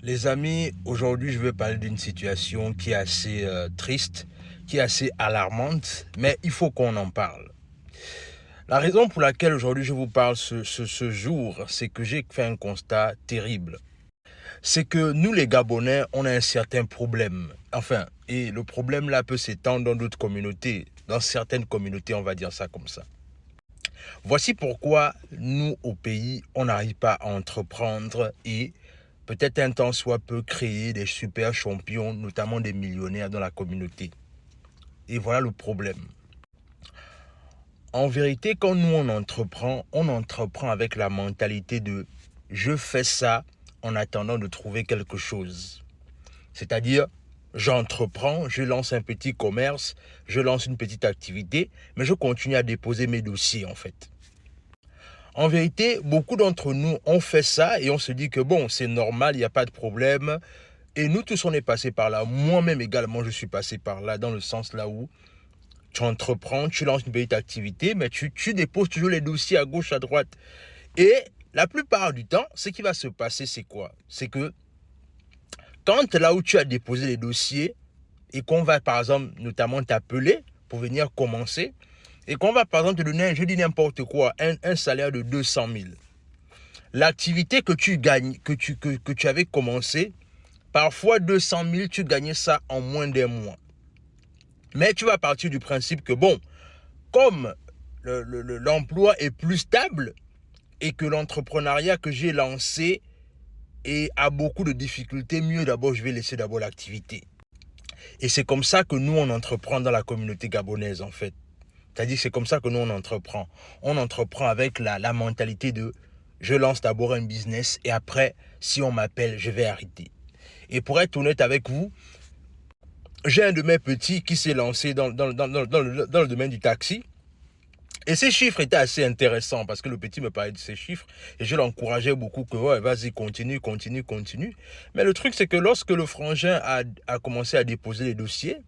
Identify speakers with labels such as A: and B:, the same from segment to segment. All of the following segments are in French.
A: Les amis, aujourd'hui je vais parler d'une situation qui est assez triste, qui est assez alarmante, mais il faut qu'on en parle. La raison pour laquelle aujourd'hui je vous parle ce jour, c'est que j'ai fait un constat terrible. C'est que nous les Gabonais, on a un certain problème. Enfin, et le problème là peut s'étendre dans d'autres communautés. Dans certaines communautés, on va dire ça comme ça. Voici pourquoi nous, au pays, on n'arrive pas à entreprendre et peut-être un temps soit peu créer des super champions, notamment des millionnaires dans la communauté. Et voilà le problème. En vérité, quand nous on entreprend avec la mentalité de je fais ça en attendant de trouver quelque chose. C'est-à-dire, j'entreprends, je lance un petit commerce, je lance une petite activité, mais je continue à déposer mes dossiers en fait. En vérité, beaucoup d'entre nous ont fait ça et on se dit que bon, c'est normal, il n'y a pas de problème. Et nous tous, on est passé par là. Moi-même également, je suis passé par là, dans le sens là où tu entreprends, tu lances une petite activité, mais tu déposes toujours les dossiers à gauche, à droite. Et la plupart du temps, ce qui va se passer, c'est quoi? C'est que quand là où tu as déposé les dossiers et qu'on va, par exemple, notamment t'appeler pour venir commencer, et qu'on va, par exemple, te donner, je dis n'importe quoi, un salaire de 200 000. L'activité que tu gagnes, que tu avais commencé, parfois 200 000, tu gagnais ça en moins d'un mois. Mais tu vas partir du principe que bon, comme l'emploi est plus stable et que l'entrepreneuriat que j'ai lancé a beaucoup de difficultés, mieux d'abord, je vais laisser d'abord l'activité. Et c'est comme ça que nous, on entreprend dans la communauté gabonaise, en fait. C'est-à-dire que c'est comme ça que nous, on entreprend. On entreprend avec la mentalité de je lance d'abord un business et après, si on m'appelle, je vais arrêter. Et pour être honnête avec vous, j'ai un de mes petits qui s'est lancé dans le domaine du taxi. Et ces chiffres étaient assez intéressants parce que le petit me parlait de ces chiffres et je l'encourageais beaucoup que ouais, vas-y, continue, continue, continue. Mais le truc, c'est que lorsque le frangin a commencé à déposer les dossiers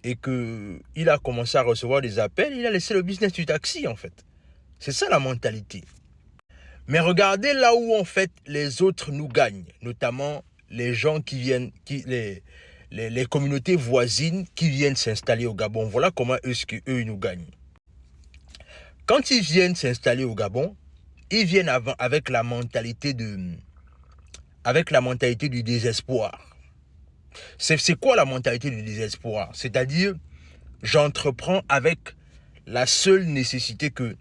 A: et qu'il a commencé à recevoir des appels, il a laissé le business du taxi en fait. C'est ça la mentalité. Mais regardez là où en fait les autres nous gagnent, notamment les gens qui viennent, les communautés voisines qui viennent s'installer au Gabon. Voilà comment eux ils nous gagnent. Quand ils viennent s'installer au Gabon, ils viennent avec la mentalité du désespoir. C'est quoi la mentalité du désespoir? C'est-à-dire, j'entreprends avec la seule nécessité que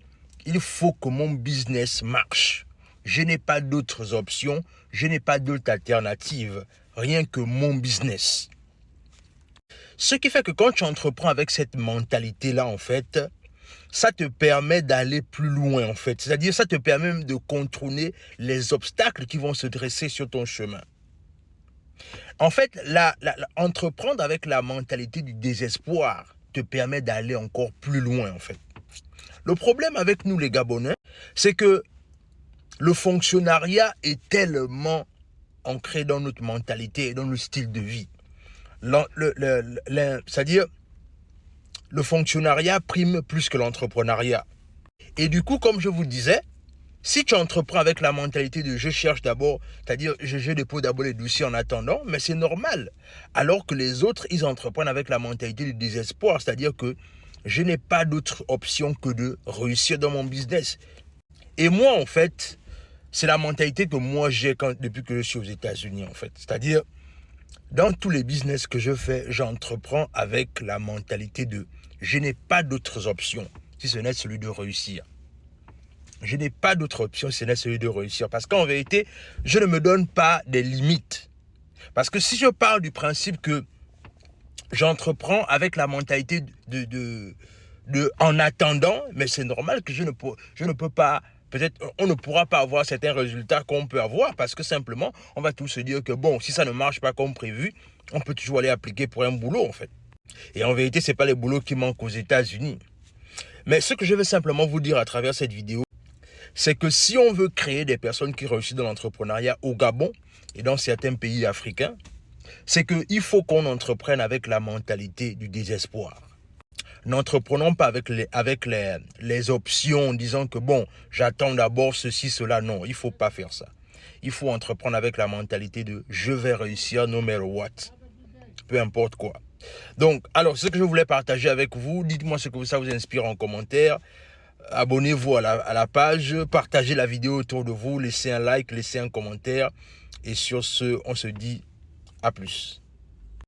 A: il faut que mon business marche. Je n'ai pas d'autres options, je n'ai pas d'autres alternatives, rien que mon business. Ce qui fait que quand tu entreprends avec cette mentalité-là, en fait, ça te permet d'aller plus loin, en fait. C'est-à-dire, ça te permet même de contourner les obstacles qui vont se dresser sur ton chemin. En fait, entreprendre avec la mentalité du désespoir te permet d'aller encore plus loin, en fait. Le problème avec nous, les Gabonais, c'est que le fonctionnariat est tellement ancré dans notre mentalité et dans notre style de vie. C'est-à-dire, le fonctionnariat prime plus que l'entrepreneuriat. Et du coup, comme je vous disais, si tu entreprends avec la mentalité de je cherche d'abord, c'est-à-dire je dépose d'abord les dossiers en attendant, mais c'est normal. Alors que les autres, ils entreprennent avec la mentalité du désespoir, c'est-à-dire que je n'ai pas d'autre option que de réussir dans mon business. Et moi, en fait, c'est la mentalité que moi j'ai depuis que je suis aux États-Unis, en fait. C'est-à-dire, dans tous les business que je fais, j'entreprends avec la mentalité de je n'ai pas d'autres options, si ce n'est celui de réussir. Je n'ai pas d'autre option, si ce n'est celui de réussir. Parce qu'en vérité, je ne me donne pas des limites. Parce que si je parle du principe que j'entreprends avec la mentalité en attendant, mais c'est normal que je ne peux pas, peut-être on ne pourra pas avoir certains résultats qu'on peut avoir parce que simplement, on va tous se dire que bon, si ça ne marche pas comme prévu, on peut toujours aller appliquer pour un boulot en fait. Et en vérité, ce n'est pas les boulots qui manquent aux États-Unis. Mais ce que je veux simplement vous dire à travers cette vidéo, c'est que si on veut créer des personnes qui réussissent dans l'entrepreneuriat au Gabon et dans certains pays africains, c'est qu'il faut qu'on entreprenne avec la mentalité du désespoir. N'entreprenons pas avec les options en disant que bon, j'attends d'abord ceci, cela. Non, il ne faut pas faire ça. Il faut entreprendre avec la mentalité de « je vais réussir no matter what ». Peu importe quoi. Donc, alors, ce que je voulais partager avec vous, dites-moi ce que ça vous inspire en commentaire. Abonnez-vous à la page, partagez la vidéo autour de vous, laissez un like, laissez un commentaire. Et sur ce, on se dit à plus.